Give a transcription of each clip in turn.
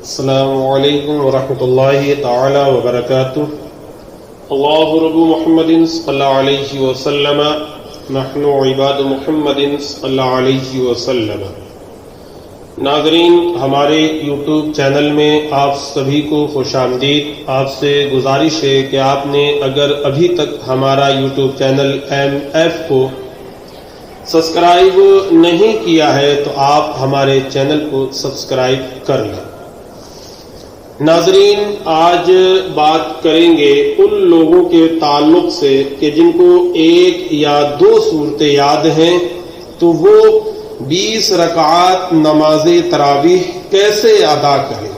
السلام علیکم ورحمۃ اللہ تعالی وبرکاتہ. اللہ رب محمد صلی اللہ علیہ وسلم نحن عباد محمد صلی اللہ علیہ وسلم. ناظرین، ہمارے یوٹیوب چینل میں آپ سبھی کو خوش آمدید. آپ سے گزارش ہے کہ آپ نے اگر ابھی تک ہمارا یوٹیوب چینل MF کو سبسکرائب نہیں کیا ہے تو آپ ہمارے چینل کو سبسکرائب کر لیں. ناظرین، آج بات کریں گے ان لوگوں کے تعلق سے کہ جن کو ایک یا دو صورتیں یاد ہیں تو وہ 20 رکعات نماز تراویح کیسے ادا کریں.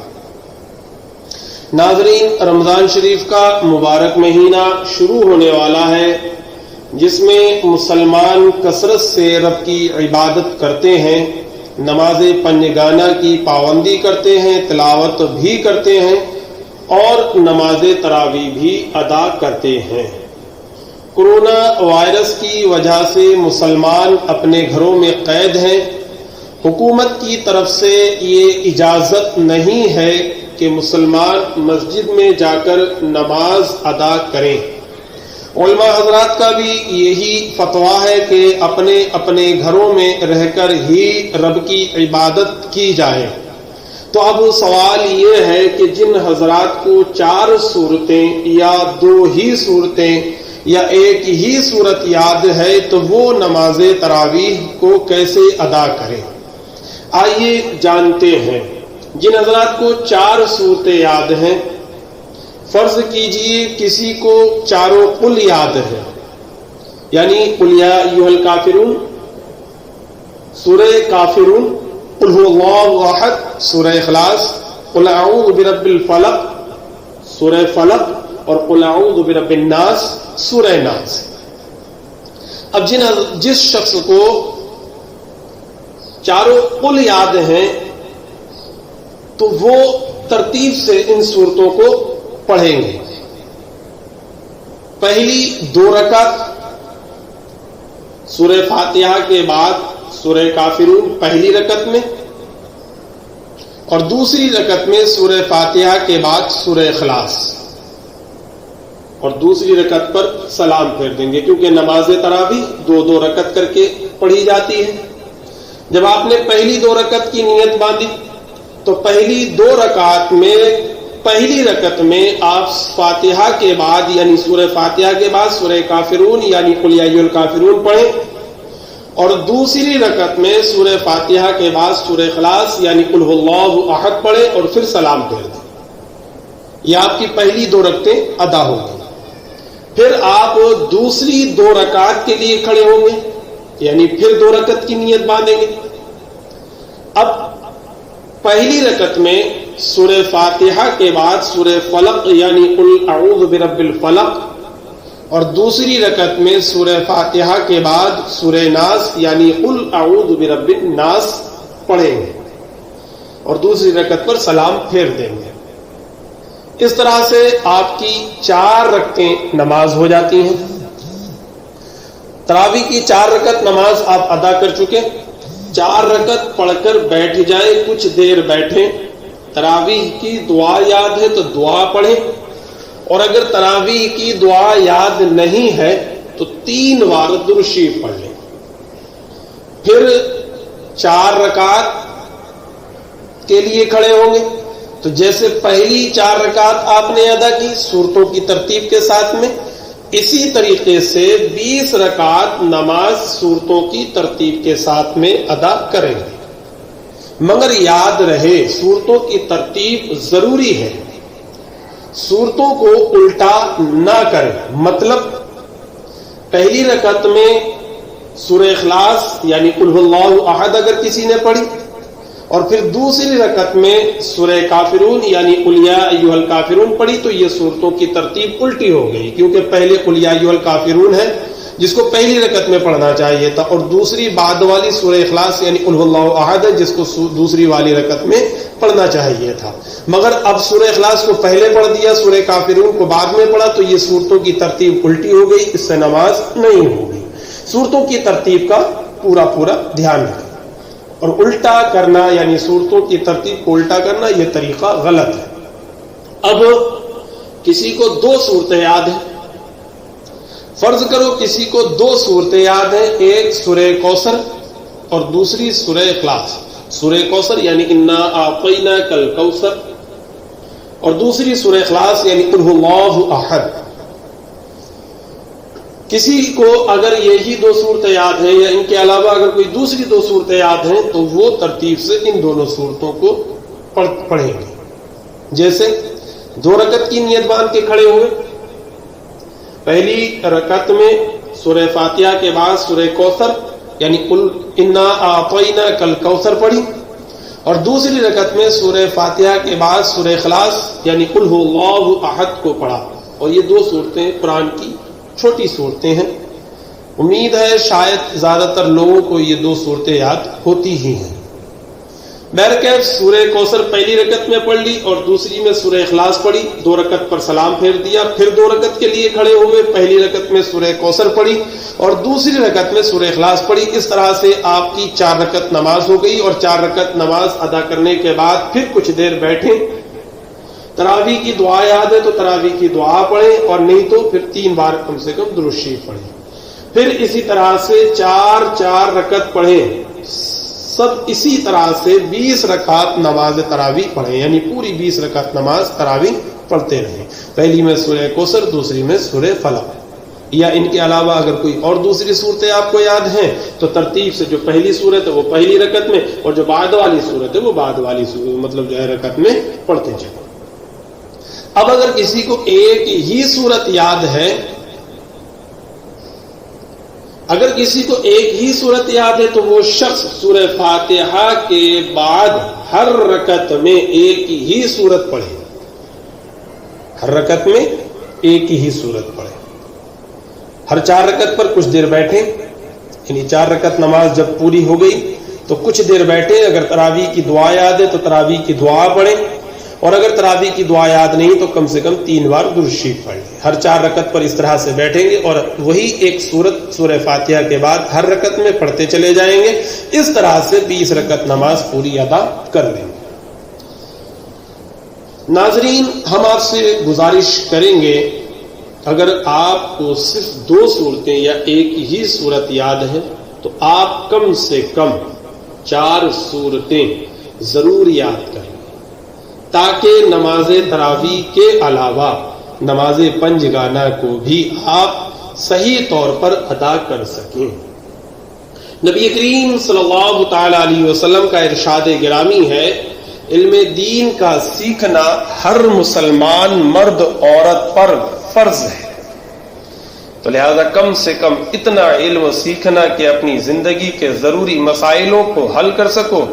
ناظرین، رمضان شریف کا مبارک مہینہ شروع ہونے والا ہے جس میں مسلمان کثرت سے رب کی عبادت کرتے ہیں، نماز پنجگانہ کی پابندی کرتے ہیں، تلاوت بھی کرتے ہیں اور نماز تراویح بھی ادا کرتے ہیں. کورونا وائرس کی وجہ سے مسلمان اپنے گھروں میں قید ہیں. حکومت کی طرف سے یہ اجازت نہیں ہے کہ مسلمان مسجد میں جا کر نماز ادا کریں. علماء حضرات کا بھی یہی فتویٰ ہے کہ اپنے اپنے گھروں میں رہ کر ہی رب کی عبادت کی جائے. تو اب سوال یہ ہے کہ جن حضرات کو 4 صورتیں یا 2 ہی صورتیں یا ایک ہی صورت یاد ہے تو وہ نماز تراویح کو کیسے ادا کریں. آئیے جانتے ہیں. جن حضرات کو 4 صورتیں یاد ہیں، فرض کیجئے کسی کو چاروں قل یاد ہے، یعنی قل یا ایھا الکافرون، سورہ کافرون، قل ھو اللہ احد، سورہ اخلاص، قل اعوذ برب الفلق، سورہ فلق، اور قل اعوذ برب الناس، سورہ ناس. اب جس شخص کو چاروں قل یاد ہیں تو وہ ترتیب سے ان صورتوں کو پڑھیں گے. پہلی 2 رکعت سورہ فاتحہ کے بعد سورہ کافرون پہلی رکعت میں، اور دوسری رکعت میں سورہ فاتحہ کے بعد سورہ اخلاص، اور دوسری رکعت پر سلام پھیر دیں گے کیونکہ نماز تراویح 2 رکعت کر کے پڑھی جاتی ہے. جب آپ نے پہلی 2 رکعت کی نیت باندھی تو پہلی 2 رکعت میں پہلی رکعت میں آپ فاتحہ کے بعد یعنی سورہ فاتحہ کے بعد سورہ کافرون یعنی قل یا ایھا الکافرون پڑھیں، اور دوسری رکعت میں سورہ فاتحہ کے بعد سورہ اخلاص یعنی قل ھو اللہ احد پڑھیں اور پھر سلام پھیر دیں. یہ آپ کی پہلی 2 رکعتیں ادا ہوں گی. پھر آپ دوسری 2 رکعت کے لیے کھڑے ہوں گے، یعنی پھر 2 رکعت کی نیت باندھیں گے. اب پہلی رکعت میں سورہ فاتحہ کے بعد سورہ فلق یعنی قل اعوذ برب الفلق، اور دوسری رکعت میں سورہ فاتحہ کے بعد سورہ ناس یعنی قل اعوذ برب الناس پڑھیں گے اور دوسری رکعت پر سلام پھیر دیں گے. اس طرح سے آپ کی 4 رکعتیں نماز ہو جاتی ہیں. تراویح کی 4 رکعت نماز آپ ادا کر چکے. 4 رکعت پڑھ کر بیٹھ جائیں، کچھ دیر بیٹھیں. تراویح کی دعا یاد ہے تو دعا پڑھیں، اور اگر تراویح کی دعا یاد نہیں ہے تو 3 بار درود شریف پڑھ لیں. پھر 4 رکعت کے لیے کھڑے ہوں گے تو جیسے پہلی 4 رکعت آپ نے ادا کی صورتوں کی ترتیب کے ساتھ میں، اسی طریقے سے 20 رکعت نماز صورتوں کی ترتیب کے ساتھ میں ادا کریں گے. مگر یاد رہے صورتوں کی ترتیب ضروری ہے، صورتوں کو الٹا نہ کریں. مطلب پہلی رکعت میں سورہ اخلاص یعنی قل ھو اللہ احد اگر کسی نے پڑھی، اور پھر دوسری رکعت میں سورہ کافرون یعنی قل یا ایھا الکافرون پڑھی تو یہ صورتوں کی ترتیب الٹی ہو گئی، کیونکہ پہلے قل یا ایھا الکافرون ہے جس کو پہلی رکعت میں پڑھنا چاہیے تھا، اور دوسری بعد والی سورہ اخلاص یعنی قل ھو اللہ احد ہے جس کو دوسری والی رکعت میں پڑھنا چاہیے تھا. مگر اب سورہ اخلاص کو پہلے پڑھ دیا، سورہ کافرون کو بعد میں پڑھا تو یہ صورتوں کی ترتیب الٹی ہو گئی، اس سے نماز نہیں ہوگی. صورتوں کی ترتیب کا پورا دھیان رکھیں. اور الٹا کرنا یعنی صورتوں کی ترتیب کو الٹا کرنا یہ طریقہ غلط ہے۔ اب کسی کو 2 صورتیں یاد ہیں، فرض کرو کسی کو 2 صورتیں یاد ہیں، ایک سورہ کوثر اور دوسری سورہ اخلاص۔ سورہ کوثر یعنی انا اعطیناک الکوثر اور دوسری سورہ اخلاص یعنی قل هو اللہ احد۔ کسی کو اگر یہی 2 صورتیں یاد ہیں یا ان کے علاوہ اگر کوئی دوسری 2 صورتیں یاد ہیں تو وہ ترتیب سے ان دونوں صورتوں کو پڑھیں گے۔ جیسے 2 رکعت کی نیت باندھ کے کھڑے ہوئے، پہلی رکعت میں سورہ فاتحہ کے بعد سورہ کوثر یعنی قل انا اعطیناک الکوثر پڑھی، اور دوسری رکعت میں سورہ فاتحہ کے بعد سورہ اخلاص یعنی قل هو اللہ احد کو پڑھا۔ اور یہ 2 صورتیں قرآن کی چھوٹی صورتیں ہیں، امید ہے شاید زیادہ تر لوگوں کو یہ 2 صورتیں یاد ہوتی ہی ہیں۔ بہرکیف سورہ کوثر پہلی رکعت میں پڑھ لی اور دوسری میں سورہ اخلاص پڑھی، 2 رکعت پر سلام پھیر دیا، پھر 2 رکعت کے لیے کھڑے ہوئے، پہلی رکعت میں سورہ کوثر پڑھی اور دوسری رکعت میں سورہ اخلاص پڑھی۔ اس طرح سے آپ کی 4 رکعت نماز ہو گئی، اور 4 رکعت نماز ادا کرنے کے بعد پھر کچھ دیر بیٹھیں، تراویح کی دعا یاد ہے تو تراویح کی دعا پڑھیں، اور نہیں تو پھر 3 بار کم سے کم درود شریف پڑھیں۔ پھر اسی طرح سے 4 رکعت پڑھیں، سب اسی طرح سے 20 رکعت نماز تراویح پڑھیں، یعنی پوری 20 رکعت نماز تراویح پڑھتے رہیں، پہلی میں سورہ کوثر دوسری میں سورہ فلق۔ یا ان کے علاوہ اگر کوئی اور دوسری صورتیں آپ کو یاد ہیں تو ترتیب سے جو پہلی صورت ہے وہ پہلی رکعت میں اور جو بعد والی صورت ہے وہ بعد والی مطلب جو ہے رکعت میں پڑھتے چلیں۔ اب اگر کسی کو ایک ہی صورت یاد ہے، اگر کسی کو ایک ہی صورت یاد ہے تو وہ شخص سورہ فاتحہ کے بعد ہر رکعت میں ایک ہی صورت پڑھے، ہر رکعت میں ایک ہی صورت پڑھے، ہر 4 رکعت پر کچھ دیر بیٹھیں، یعنی 4 رکعت نماز جب پوری ہو گئی تو کچھ دیر بیٹھیں، اگر تراویح کی دعا یاد ہے تو تراویح کی دعا پڑھیں، اور اگر تراویح کی دعا یاد نہیں تو کم سے کم 3 بار درود شریف پڑھ لیں۔ ہر 4 رکعت پر اس طرح سے بیٹھیں گے اور وہی ایک سورت سورہ فاتحہ کے بعد ہر رکعت میں پڑھتے چلے جائیں گے، اس طرح سے 20 رکعت نماز پوری ادا کر لیں گے۔ ناظرین، ہم آپ سے گزارش کریں گے اگر آپ کو صرف 2 صورتیں یا ایک ہی صورت یاد ہے تو آپ کم سے کم 4 صورتیں ضرور یاد کریں تاکہ نماز تراویح کے علاوہ نماز پنجگانہ کو بھی آپ صحیح طور پر ادا کر سکیں۔ نبی کریم صلی اللہ تعالی علیہ وسلم کا ارشاد گرامی ہے، علم دین کا سیکھنا ہر مسلمان مرد عورت پر فرض ہے، تو لہذا کم سے کم اتنا علم سیکھنا کہ اپنی زندگی کے ضروری مسائلوں کو حل کر سکو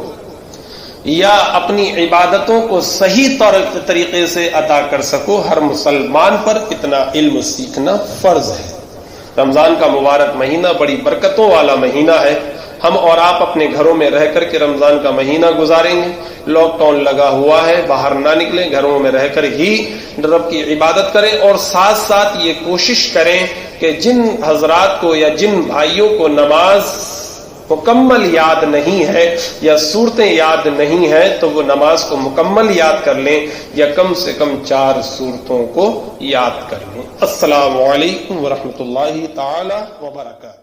یا اپنی عبادتوں کو صحیح طریقے سے ادا کر سکو، ہر مسلمان پر اتنا علم سیکھنا فرض ہے۔ رمضان کا مبارک مہینہ بڑی برکتوں والا مہینہ ہے، ہم اور آپ اپنے گھروں میں رہ کر کے رمضان کا مہینہ گزاریں گے، لاک ڈاؤن لگا ہوا ہے، باہر نہ نکلیں، گھروں میں رہ کر ہی رب کی عبادت کریں، اور ساتھ ساتھ یہ کوشش کریں کہ جن حضرات کو یا جن بھائیوں کو نماز مکمل یاد نہیں ہے یا صورتیں یاد نہیں ہیں تو وہ نماز کو مکمل یاد کر لیں یا کم سے کم 4 صورتوں کو یاد کر لیں۔ السلام علیکم ورحمۃ اللہ تعالی وبرکاتہ۔